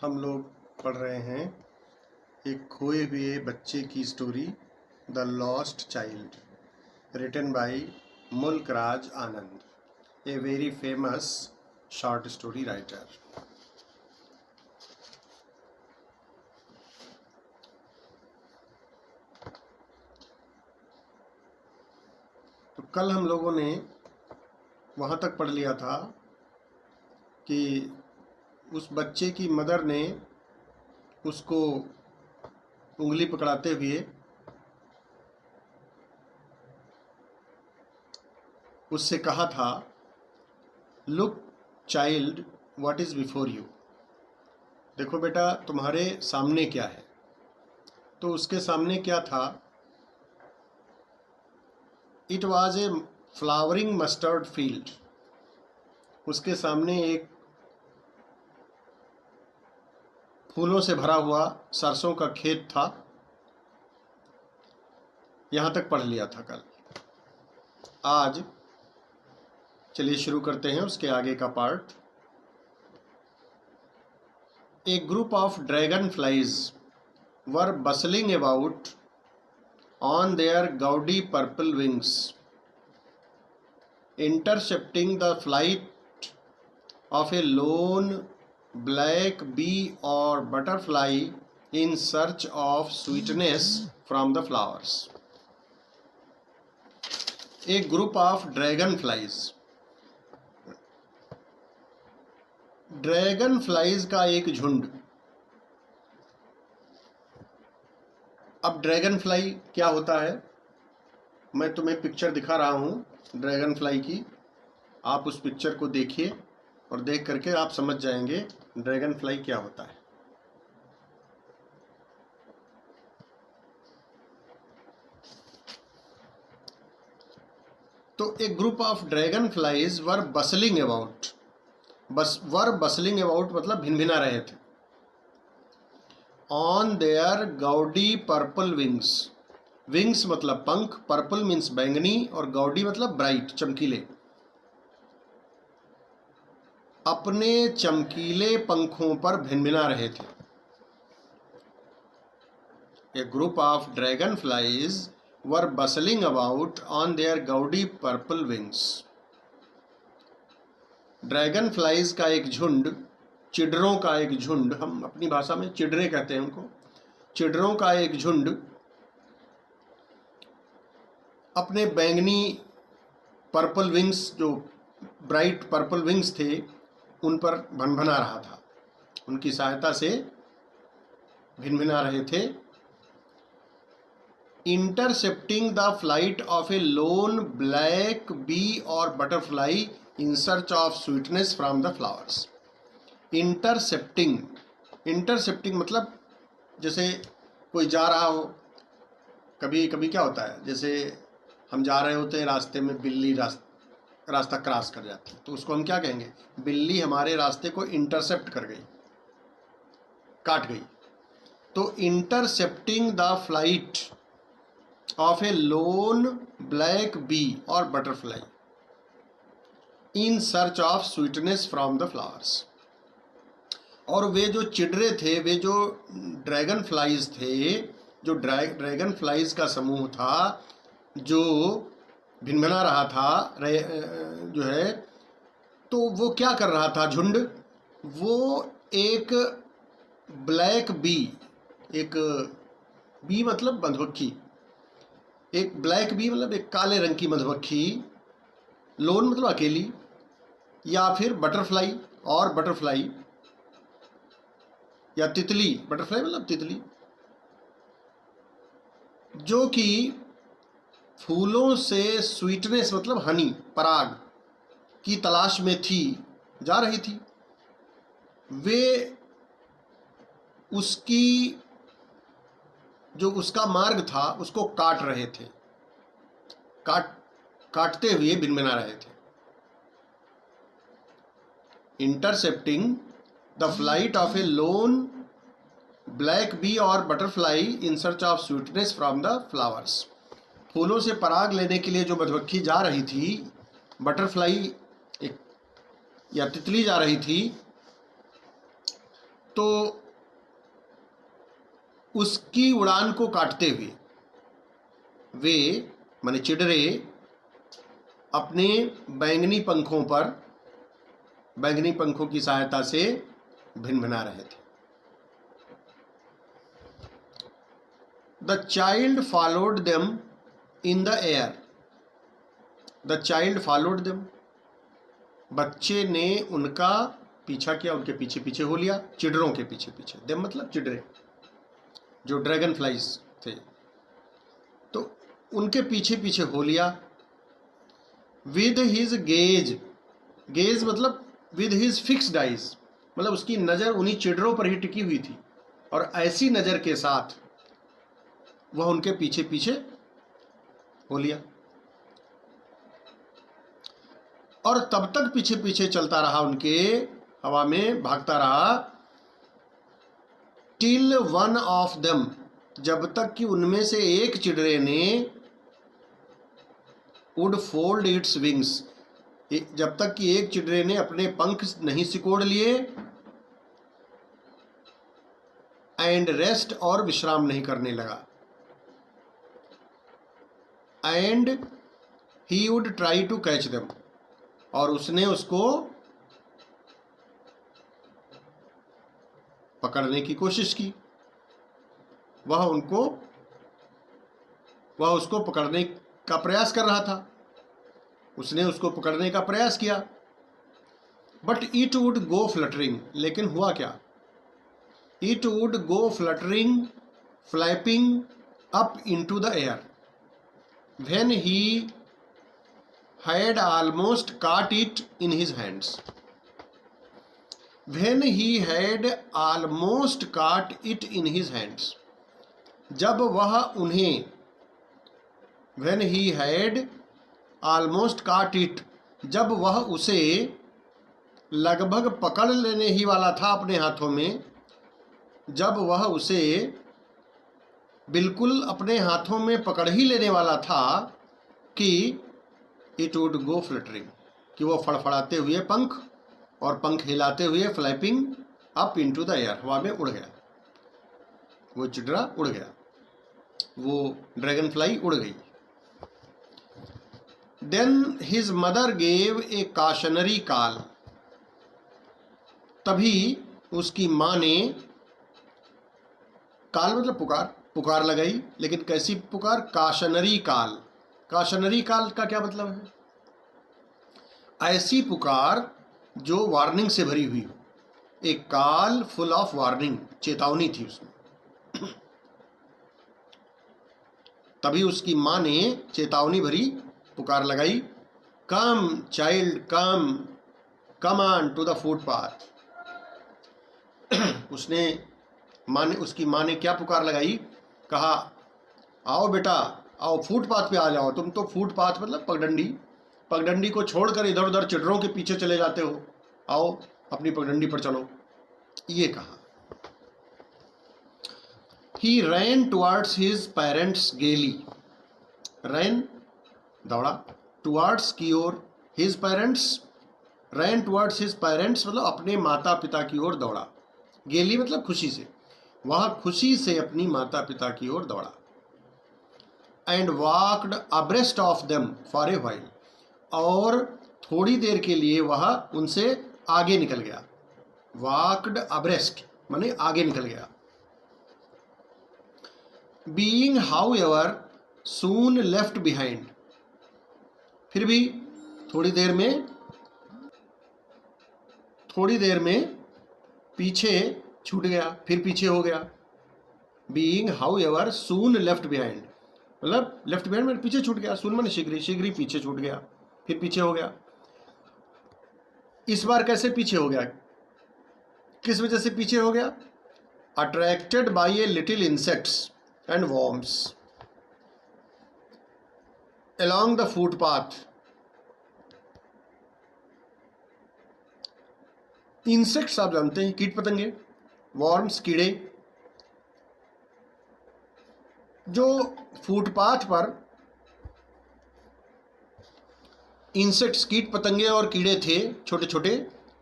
हम लोग पढ़ रहे हैं एक खोए हुए बच्चे की story, the lost child, written by Mulk Raj Anand, a very famous short story writer. तो कल हम लोगों ने वहाँ तक पढ़ लिया था कि उस बच्चे की मदर ने उसको उंगली पकड़ाते हुए उससे कहा था, look child, what is before you. देखो बेटा, तुम्हारे सामने क्या है। तो उसके सामने क्या था? It was a flowering mustard field. उसके सामने एक फूलों से भरा हुआ सरसों का खेत था। यहाँ तक पढ़ लिया था कल। आज चलिए शुरू करते हैं उसके आगे का part. A group of dragon flies were bustling about on there gaudy purple wings, intercepting the flight of a lone black bee or butterfly in search of sweetness from the flowers. A group of dragonflies, dragon flies का एक झुंड। अब dragon fly क्या होता है, मैं तुम्हें picture दिखा रहा हूँ ड्रैगन फ्लाई की। आप उस पिक्चर को देखिए और देख करके आप समझ जाएंगे ड्रैगन फ्लाई क्या होता है। तो एक group of dragon flies were bustling about, bustling about मतलब भिनभिना रहे थे। On their gaudy purple wings, wings मतलब पंख, पर्पल मीन्स बैंगनी और गॉडी मतलब ब्राइट, चमकीले। अपने चमकीले पंखों पर भिनभिना रहे थे। A group of dragon flies were bustling about on their gaudy purple wings. Dragon flies का एक झुंड, चिडरों का एक झुंड, हम अपनी भाषा में चिडरे कहते हैं उनको, चिडरों का एक झुंड अपने बैंगनी पर्पल विंग्स, जो ब्राइट पर्पल विंग्स थे, उन पर भनभना रहा था। उनकी सहायता से भिनभिना रहे थे। Intercepting the flight of a lone black bee और butterfly in search of sweetness from the flowers. Intercepting, intercepting मतलब जैसे कोई जा रहा हो, कभी कभी क्या होता है, जैसे हम जा रहे होते हैं, रास्ते में बिल्ली रास्ता क्रॉस कर जाती है, तो उसको हम क्या कहेंगे? बिल्ली हमारे रास्ते को इंटरसेप्ट कर गई, काट गई। तो intercepting the flight of a lone black bee और butterfly in search of sweetness from the flowers. और वे जो चिडरे थे, वे जो ड्रैगन फ्लाइज थे, जो ड्रैगन फ्लाइज का समूह था, जो भिनभिना रहा था जो है, तो वो क्या कर रहा था झुंड? वो एक ब्लैक बी, एक बी मतलब मधुमक्खी, एक ब्लैक बी मतलब एक काले रंग की मधुमक्खी, लोन मतलब अकेली, या फिर बटरफ्लाई और बटरफ्लाई या तितली, बटरफ्लाई मतलब तितली, जो कि फूलों से स्वीटनेस मतलब हनी, पराग की तलाश में थी, जा रही थी। वे उसकी जो उसका मार्ग था उसको काट रहे थे, काटते हुए भिनभिना रहे थे। Intercepting the flight of a lone black bee और butterfly in search of sweetness from the flowers. फूलों से पराग लेने के लिए जो मधुमक्खी जा रही थी, बटरफ्लाई एक या तितली जा रही थी, तो उसकी उड़ान को काटते हुए वे माने चिड़रे अपने बैंगनी पंखों की सहायता से भिनभिना रहे थे। The child followed them in the air. The child followed them, बच्चे ने उनका पीछा किया, उनके पीछे पीछे हो लिया, चिड़रों के पीछे पीछे। देम मतलब चिड़रे जो ड्रैगन फ्लाइज थे, तो उनके पीछे पीछे हो लिया। विद हिज गेज, गेज मतलब विद हिज फिक्स्ड आइज, मतलब उसकी नज़र उन्हीं चिड़रों पर ही टिकी हुई थी और ऐसी नज़र के साथ वह उनके पीछे पीछे हो लिया और तब तक पीछे पीछे चलता रहा, उनके हवा में भागता रहा। टिल वन ऑफ देम, जब तक कि उनमें से एक चिड़रे ने वुड फोल्ड इट्स विंग्स, जब तक कि एक चिड़रे ने अपने पंख नहीं सिकोड़ लिए, एंड रेस्ट और विश्राम नहीं करने लगा, and he would try to catch them, और उसने उसको पकड़ने की कोशिश की। वह उसको पकड़ने का प्रयास कर रहा था, उसने उसको पकड़ने का प्रयास किया। But it would go fluttering, लेकिन हुआ क्या? It would go fluttering flapping up into the air when he had almost caught it in his hands. When he had almost caught it in his hands, जब वह उन्हें, when he had almost caught it, जब वह उसे लगभग पकड़ लेने ही वाला था अपने हाथों में, जब वह उसे बिल्कुल अपने हाथों में पकड़ ही लेने वाला था कि इट वुड गो फ्लटरिंग, कि वो फड़फड़ाते हुए पंख और पंख हिलाते हुए flapping up into the air, हवा में उड़ गया। वो चिड़रा उड़ गया, वो ड्रैगन फ्लाई उड़ गई। Then his mother gave a cautionary call, तभी उसकी माँ ने, कॉल मतलब पुकार लगाई, लेकिन कैसी पुकार? काशनरी कॉल। काशनरी कॉल का क्या मतलब है? ऐसी पुकार जो वार्निंग से भरी हुई हो, एक कॉल फुल ऑफ वार्निंग, चेतावनी थी उसमें। तभी उसकी माँ ने चेतावनी भरी पुकार लगाई, come child come, come on to the footpath. उसकी माँ ने क्या पुकार लगाई? कहा, आओ बेटा, आओ फुटपाथ पे आ जाओ। तुम तो फुटपाथ मतलब पगडंडी को छोड़कर इधर उधर चिड़रों के पीछे चले जाते हो, आओ अपनी पगडंडी पर चलो, ये कहा। ही रैन टुवर्ड्स हिज पेरेंट्स गेली, रैन दौड़ा, टुवर्ड्स की ओर, हिज पेरेंट्स, रैन टुवर्ड्स हिज पेरेंट्स मतलब अपने माता पिता की ओर दौड़ा, गेली मतलब खुशी से, वह खुशी से अपनी माता पिता की ओर दौड़ा। And walked abreast of them for a while, और थोड़ी देर के लिए वह उनसे आगे निकल गया। वॉक्ड अब्रेस्ट माने आगे निकल गया। Being how ever soon left behind, फिर भी थोड़ी देर में पीछे छूट गया, फिर पीछे हो गया। Being how ever soon left behind मतलब लेफ्ट बिहाइंड में पीछे छूट गया, सून माने शीघ्र ही पीछे छूट गया, फिर पीछे हो गया। इस बार कैसे पीछे हो गया? किस वजह से पीछे हो गया? Attracted by a little insects and worms along the footpath। Insects आप जानते हैं, कीट पतंगे, वॉर्म्स कीड़े, जो फुटपाथ पर इंसेक्ट्स कीट पतंगे और कीड़े थे छोटे छोटे,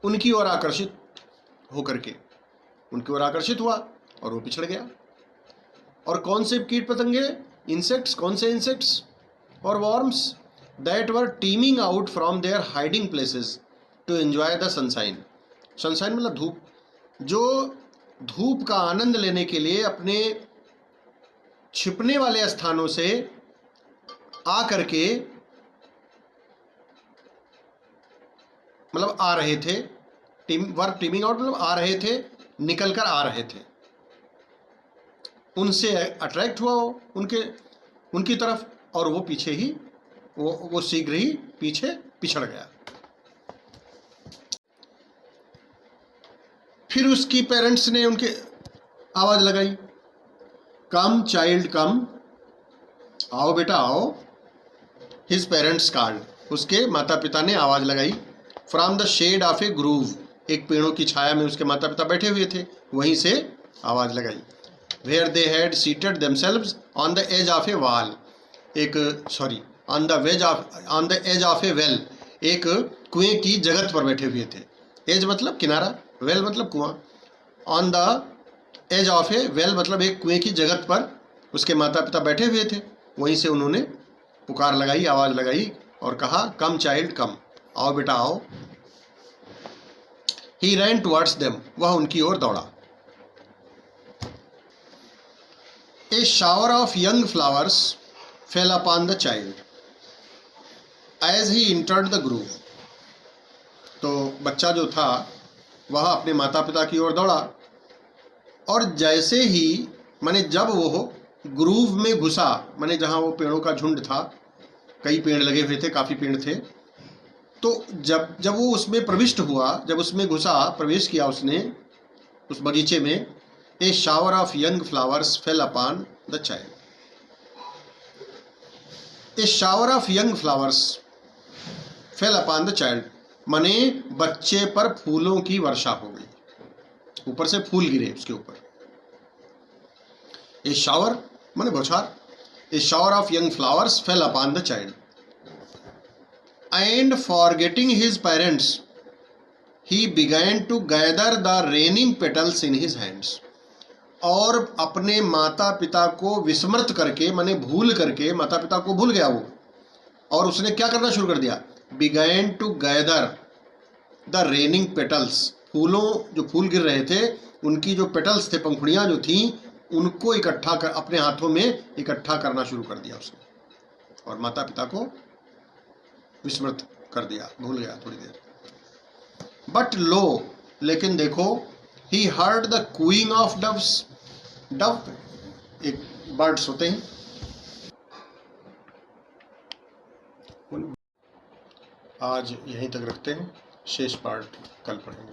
उनकी ओर आकर्षित होकर के उनकी ओर आकर्षित हुआ और वो पिछड़ गया। और कौन से कीट पतंगे? इंसेक्ट्स। कौन से इंसेक्ट्स? और worms that were teeming out from their hiding places to enjoy the sunshine. Sunshine मतलब धूप। जो धूप का आनंद लेने के लिए अपने छिपने वाले स्थानों से आ करके मतलब आ रहे थे, टीमिंग आउट मतलब आ रहे थे, निकल कर आ रहे थे, उनसे अट्रैक्ट हुआ वो उनकी तरफ, और वो पीछे ही वो शीघ्र ही पीछे पिछड़ गया। फिर उसकी पेरेंट्स ने उनके आवाज लगाई, कम चाइल्ड कम, आओ बेटा आओ। हिज पेरेंट्स कॉल्ड, उसके माता पिता ने आवाज लगाई। From the shade of a grove, एक पेड़ों की छाया में उसके माता पिता बैठे हुए थे, वहीं से आवाज लगाई। Where they had seated themselves on the edge of a wall, on the edge of a well, एक कुएं की जगत पर बैठे हुए थे। एज मतलब किनारा, वेल मतलब कुआं। On the edge of a well मतलब एक कुएं की जगत पर उसके माता पिता बैठे हुए थे, वहीं से उन्होंने पुकार लगाई, आवाज लगाई और कहा, कम चाइल्ड कम, आओ बेटा आओ। ही रैन टुवर्ड्स देम, वह उनकी ओर दौड़ा। A shower of young flowers fell upon the child as he entered the grove. तो बच्चा जो था वह अपने माता पिता की ओर दौड़ा, और जैसे ही माने जब वो ग्रूव में घुसा, माने जहाँ वो पेड़ों का झुंड था, कई पेड़ लगे हुए थे, काफ़ी पेड़ थे, तो जब वो उसमें प्रविष्ट हुआ, जब उसमें घुसा, प्रवेश किया उसने उस बगीचे में, a shower of young flowers fell upon the child. A shower of young flowers fell upon the child माने बच्चे पर फूलों की वर्षा हो गई, ऊपर से फूल गिरे उसके ऊपर। ए शावर माने बौछार। A shower of young flowers fell upon the child and forgetting his parents he began to gather the raining petals in his hands. और अपने माता पिता को विस्मृत करके, माने भूल करके, माता पिता को भूल गया वो, और उसने क्या करना शुरू कर दिया, began to gather the raining petals, जो फूल गिर रहे थे उनकी जो पेटल्स थे, पंखुड़ियाँ जो थीं, उनको इकट्ठा कर अपने हाथों में इकट्ठा करना शुरू कर दिया उसने, और माता पिता को विस्मृत कर दिया, भूल गया थोड़ी देर। बट लो, लेकिन देखो, he heard the cooing of doves. Dove एक बर्ड्स होते हैं। आज यहीं तक रखते हैं, शेष पार्ट कल पढ़ेंगे।